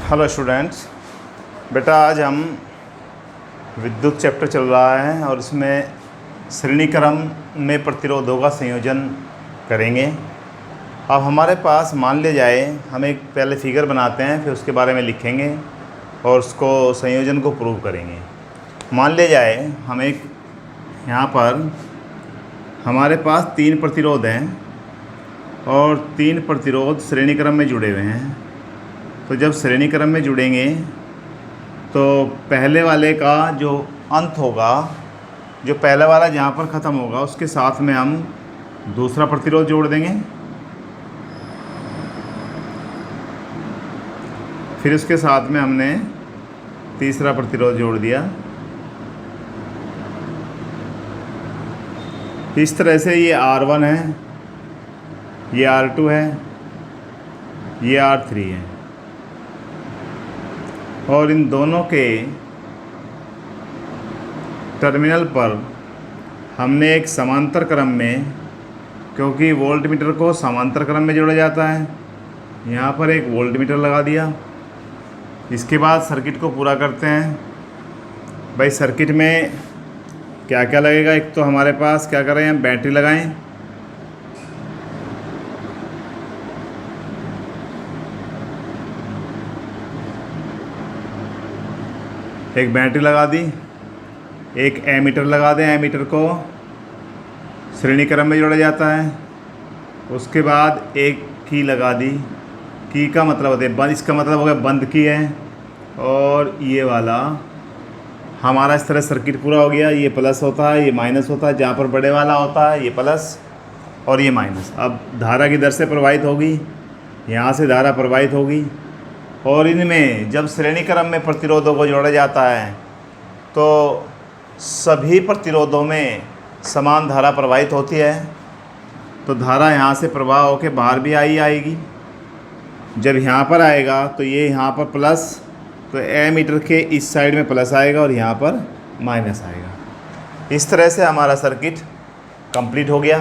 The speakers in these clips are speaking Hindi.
Hello students. बेटा आज हम विद्युत चैप्टर चल रहा है और इसमें श्रेणी क्रम में प्रतिरोधों का संयोजन करेंगे। अब हमारे पास मान लिया जाए हम एक पहले फिगर बनाते हैं, फिर उसके बारे में लिखेंगे और उसको संयोजन को प्रूव करेंगे। मान लिया जाए हम एक यहाँ पर हमारे पास 3 प्रतिरोध हैं और 3 प्रतिरोध श्रेणी क्रम में जुड़े हुए हैं। तो जब श्रेणी क्रम में जुड़ेंगे तो पहले वाले का जो अंत होगा, जो पहला वाला जहाँ पर ख़त्म होगा उसके साथ में हम दूसरा प्रतिरोध जोड़ देंगे। फिर उसके साथ में हमने तीसरा प्रतिरोध जोड़ दिया। इस तरह से ये R1 है, ये R2 है, ये R3 है और इन दोनों के टर्मिनल पर हमने एक समांतर क्रम में, क्योंकि वोल्टमीटर को समांतर क्रम में जोड़ा जाता है, यहाँ पर एक वोल्टमीटर लगा दिया। इसके बाद सर्किट को पूरा करते हैं। भाई सर्किट में क्या क्या लगेगा, एक तो हमारे पास क्या करें, हम बैटरी लगाएं। एक बैटरी लगा दी, एक एमीटर लगा दें। एमीटर को श्रेणी क्रम में जोड़ा जाता है। उसके बाद एक की लगा दी। की का मतलब होता है बंद, इसका मतलब हो गया बंद की है। और ये वाला हमारा इस तरह सर्किट पूरा हो गया। ये प्लस होता है, ये माइनस होता है। जहाँ पर बड़े वाला होता है ये प्लस और ये माइनस। अब धारा की दर से प्रवाहित होगी, यहाँ से धारा प्रवाहित होगी। और इनमें जब श्रेणी क्रम में प्रतिरोधों को जोड़ा जाता है तो सभी प्रतिरोधों में समान धारा प्रवाहित होती है। तो धारा यहाँ से प्रवाह होकर बाहर भी आएगी। जब यहाँ पर आएगा तो ये यहाँ पर प्लस, तो एमीटर के इस साइड में प्लस आएगा और यहाँ पर माइनस आएगा। इस तरह से हमारा सर्किट कंप्लीट हो गया।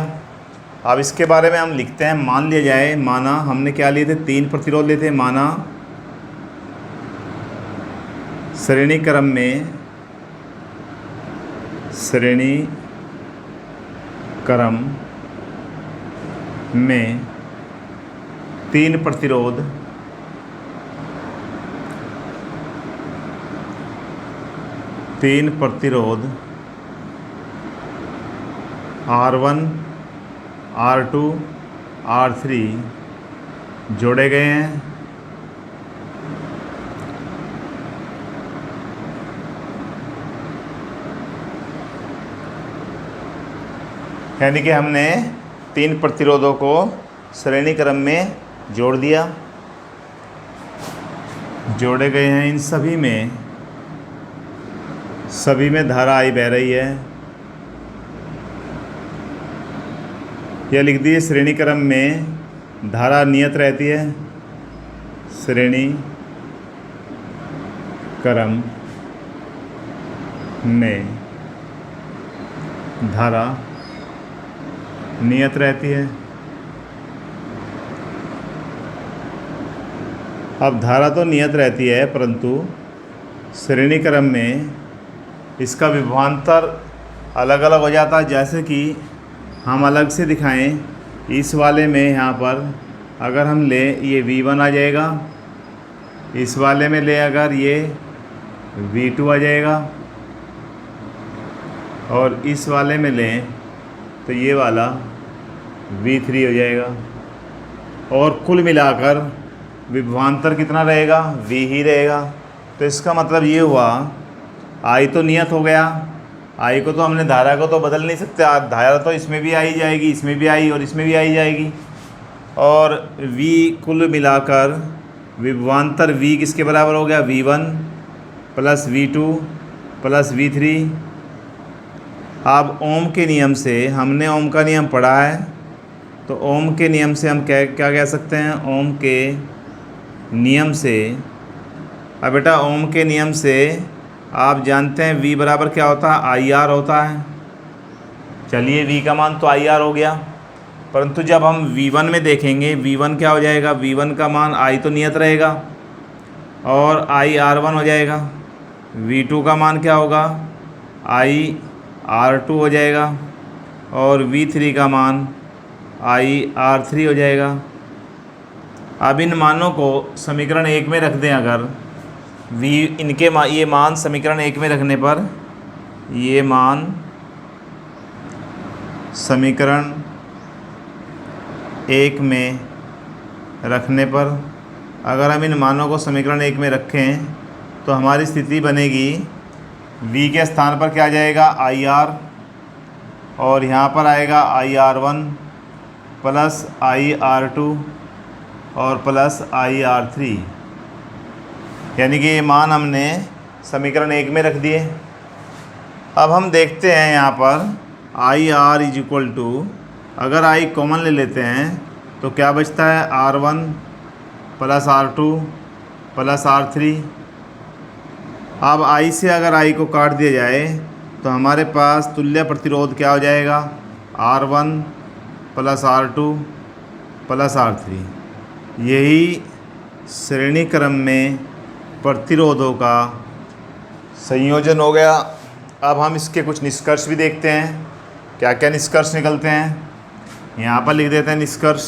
अब इसके बारे में हम लिखते हैं। मान लिया जाए, माना हमने क्या लिए थे, 3 प्रतिरोध लिए थे। माना श्रेणी क्रम में 3 प्रतिरोध R1, R2, R3 जोड़े गए हैं। यानी कि हमने 3 प्रतिरोधों को श्रेणी क्रम में जोड़ दिया। जोड़े गए हैं। इन सभी में धारा I बह रही है। यह लिख दिए श्रेणी क्रम में धारा नियत रहती है। श्रेणी क्रम में धारा नियत रहती है। अब धारा तो नियत रहती है, परंतु श्रेणी क्रम में इसका विभवांतर अलग अलग हो जाता है। जैसे कि हम अलग से दिखाएं, इस वाले में यहाँ पर अगर हम लें ये V1 आ जाएगा। इस वाले में ले अगर ये V2 आ जाएगा और इस वाले में लें तो ये वाला V3 हो जाएगा। और कुल मिलाकर विभवांतर कितना रहेगा, V ही रहेगा। तो इसका मतलब ये हुआ I तो नियत हो गया। I को तो हमने, धारा को तो बदल नहीं सकते। धारा तो इसमें भी आई जाएगी, इसमें भी आई और इसमें भी आई जाएगी। और V कुल मिलाकर विभवांतर V किसके बराबर हो गया, V1 plus V2 plus V3। अब ओम के नियम से, हमने ओम का नियम पढ़ा है, तो ओम के नियम से हम क्या कह सकते हैं, ओम के नियम से। अब बेटा ओम के नियम से आप जानते हैं V बराबर क्या होता है, IR होता है। चलिए V का मान तो IR हो गया। परंतु जब हम V1 में देखेंगे, V1 क्या हो जाएगा, V1 का मान I तो नियत रहेगा। और IR1 हो जाएगा। V2 का मान क्या होगा, IR2 हो जाएगा। और V3 का मान IR3 हो जाएगा। अब इन मानों को समीकरण 1 में रख दें अगर ये मान समीकरण 1 में रखने पर, ये मान समीकरण 1 में रखने पर, अगर हम इन मानों को समीकरण 1 में रखें तो हमारी स्थिति बनेगी V के स्थान पर क्या आ जाएगा, IR, और यहाँ पर आएगा IR1 प्लस IR2 और प्लस IR3, यानी कि ये मान हमने समीकरण 1 में रख दिए। अब हम देखते हैं यहाँ पर IR इज इक्वल टू, अगर I कॉमन ले लेते हैं तो क्या बचता है, R1 plus R2 plus R3। अब I से अगर I को काट दिया जाए तो हमारे पास तुल्य प्रतिरोध क्या हो जाएगा, R1 plus R2 plus R3। यही श्रेणी क्रम में प्रतिरोधों का संयोजन हो गया। अब हम इसके कुछ निष्कर्ष भी देखते हैं, क्या क्या निष्कर्ष निकलते हैं। यहाँ पर लिख देते हैं निष्कर्ष।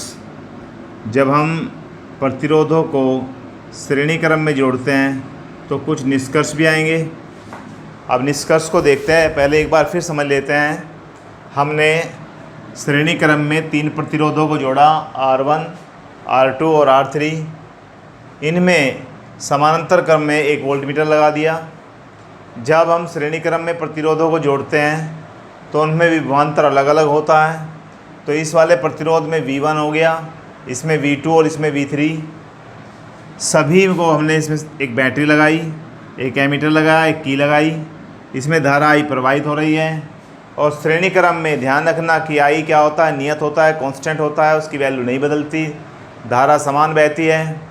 जब हम प्रतिरोधों को श्रेणी क्रम में जोड़ते हैं तो कुछ निष्कर्ष भी आएंगे। अब निष्कर्ष को देखते हैं, पहले एक बार फिर समझ लेते हैं। हमने श्रेणी क्रम में 3 प्रतिरोधों को जोड़ा, R1, R2 और R3। इनमें समानांतर क्रम में एक वोल्टमीटर लगा दिया। जब हम श्रेणी क्रम में प्रतिरोधों को जोड़ते हैं तो उनमें विभवांतर अलग अलग होता है। तो इस वाले प्रतिरोध में V1 हो गया, इसमें V2 और इसमें V3। सभी को हमने इसमें एक बैटरी लगाई, एक एमीटर लगाया, एक की लगाई। इसमें धारा I प्रवाहित हो रही है। और श्रेणी क्रम में ध्यान रखना कि I क्या होता है, नियत होता है, कांस्टेंट होता है, उसकी वैल्यू नहीं बदलती, धारा समान बहती है।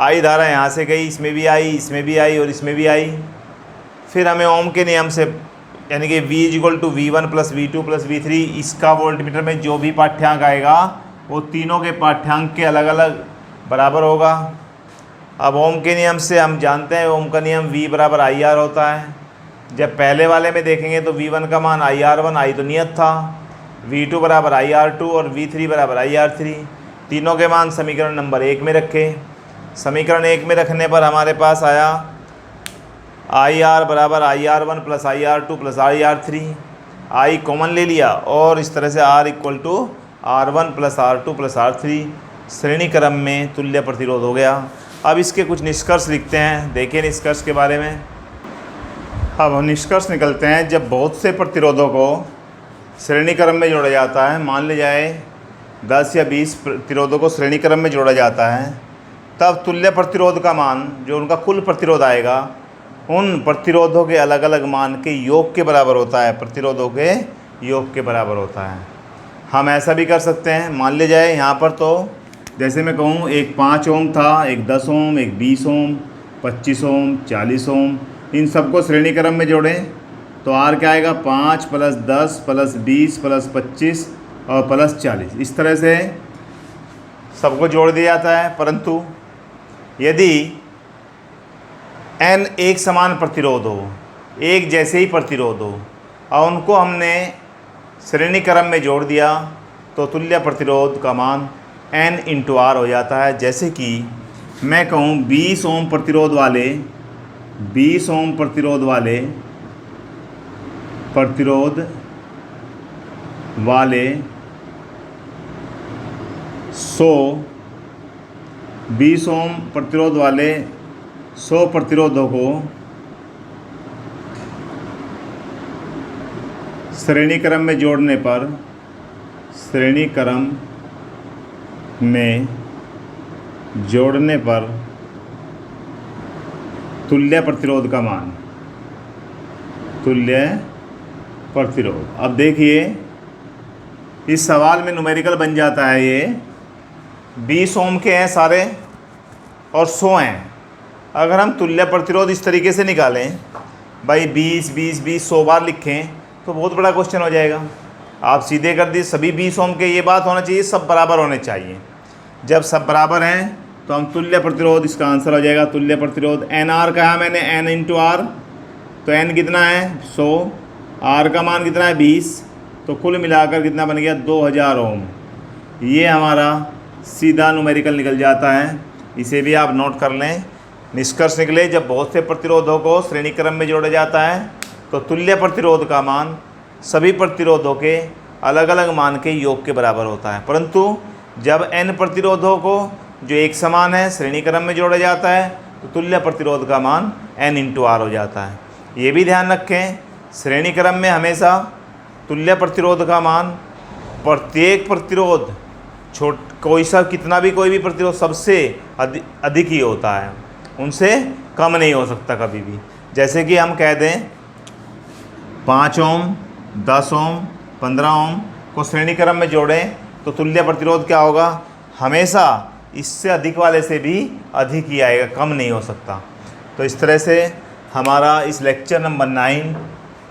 I धारा यहाँ से गई, इसमें भी आई, इसमें भी आई और इसमें भी आई। फिर हमें ओम के नियम से, यानी कि V equal to V1 plus V2 plus V3, इसका वोल्टमीटर में जो भी पाठ्यांक आएगा वो तीनों के पाठ्यांक के अलग अलग बराबर होगा। अब ओम के नियम से हम जानते हैं, ओम का नियम V बराबर IR होता है। जब पहले वाले में देखेंगे तो V1 का मान IR1, I तो नियत था, V2 बराबर IR2 और V3 बराबर IR3। तीनों के मान समीकरण नंबर 1 में रखे। समीकरण 1 में रखने पर हमारे पास आया IR बराबर IR1 plus IR2 plus IR3। I common ले लिया और इस तरह से R equal to R1 plus R2 plus R3 श्रेणी क्रम में तुल्य प्रतिरोध हो गया। अब इसके कुछ निष्कर्ष लिखते हैं, देखिए निष्कर्ष के बारे में। अब हम निष्कर्ष निकलते हैं, जब बहुत से प्रतिरोधों को श्रेणी क्रम में जोड़ा जाता है, मान ले जाए 10 या 20 प्रतिरोधों को श्रेणी क्रम में जोड़ा जाता है, तब तुल्य प्रतिरोध का मान, जो उनका कुल प्रतिरोध आएगा, उन प्रतिरोधों के अलग अलग मान के योग के बराबर होता है, प्रतिरोधों के योग के बराबर होता है। हम ऐसा भी कर सकते हैं, मान ले जाए यहाँ पर, तो जैसे मैं कहूँ एक 5 ओम था, एक 10 ओम, एक 20 ओम, 25 ओम, 40 ओम, इन सबको श्रेणी क्रम में जोड़ें तो R क्या आएगा, 5 प्लस 10 प्लस 20 प्लस 25 और प्लस 40। इस तरह से सबको जोड़ दिया जाता है। परंतु यदि N एक समान प्रतिरोध हो, एक जैसे ही प्रतिरोध हो और उनको हमने श्रेणी क्रम में जोड़ दिया तो तुल्य प्रतिरोध का मान N इंटू R हो जाता है। जैसे कि मैं कहूँ 20 ओम प्रतिरोध वाले 20 ओम प्रतिरोध वाले 100 प्रतिरोधों को श्रेणी क्रम में जोड़ने पर, तुल्य प्रतिरोध का मान, तुल्य प्रतिरोध। अब देखिए इस सवाल में न्यूमेरिकल बन जाता है, ये 20 ओम के हैं सारे और 100 हैं। अगर हम तुल्य प्रतिरोध इस तरीके से निकालें, भाई 20 20 20 100 बार लिखें तो बहुत बड़ा क्वेश्चन हो जाएगा। आप सीधे कर दिए, सभी 20 ओम के, ये बात होना चाहिए सब बराबर होने चाहिए। जब सब बराबर हैं तो हम तुल्य प्रतिरोध, इसका आंसर हो जाएगा तुल्य प्रतिरोध। एन आर कहा मैंने, एन इंटू आर, तो एन कितना है 100, आर का मान कितना है 20, तो कुल मिलाकर कितना बन गया 2000 ओम। ये हमारा सीधा न्यूमेरिकल निकल जाता है, इसे भी आप नोट कर लें। निष्कर्ष निकले, जब बहुत से प्रतिरोधों को श्रेणी क्रम में जोड़ा जाता है तो तुल्य प्रतिरोध का मान सभी प्रतिरोधों के अलग अलग मान के योग के बराबर होता है। परंतु जब n प्रतिरोधों को जो एक समान है श्रेणी क्रम में जोड़ा जाता है तो तुल्य प्रतिरोध का मान n इंटू आर हो जाता है। ये भी ध्यान रखें, श्रेणी क्रम में हमेशा तुल्य प्रतिरोध का मान प्रत्येक प्रतिरोध कोई भी प्रतिरोध सबसे अधिक ही होता है, उनसे कम नहीं हो सकता कभी भी। जैसे कि हम कह दें 5 ओम, 10 ओम, 15 ओम को श्रेणी क्रम में जोड़ें तो तुल्य प्रतिरोध क्या होगा, हमेशा इससे अधिक वाले से भी अधिक ही आएगा, कम नहीं हो सकता। तो इस तरह से हमारा इस लेक्चर नंबर 9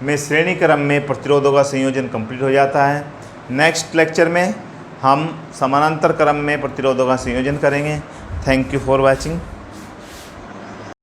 में श्रेणी क्रम में प्रतिरोधों का संयोजन कंप्लीट हो जाता है। नेक्स्ट लेक्चर में हम समानांतर क्रम में प्रतिरोधों का संयोजन करेंगे। Thank you for watching.